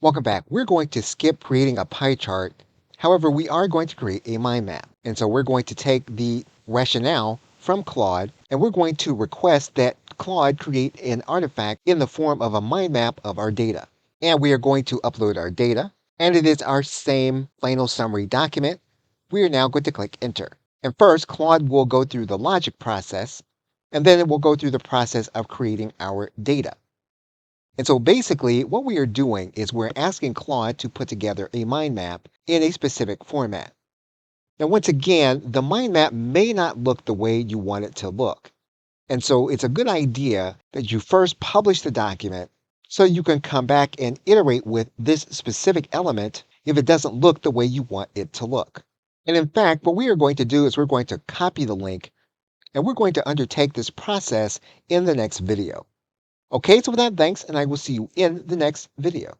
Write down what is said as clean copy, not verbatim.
Welcome back. We're going to skip creating a pie chart. However, we are going to create a mind map. And so we're going to take the rationale from Claude and we're going to request that Claude create an artifact in the form of a mind map of our data. And we are going to upload our data. And it is our same final summary document. We are now going to click enter. And first, Claude will go through the logic process, and then it will go through the process of creating our data. And so basically what we are doing is we're asking Claude to put together a mind map in a specific format. Now, once again, the mind map may not look the way you want it to look. And so it's a good idea that you first publish the document so you can come back and iterate with this specific element if it doesn't look the way you want it to look. And in fact, what we are going to do is we're going to copy the link and we're going to undertake this process in the next video. Okay, so with that, thanks, and I will see you in the next video.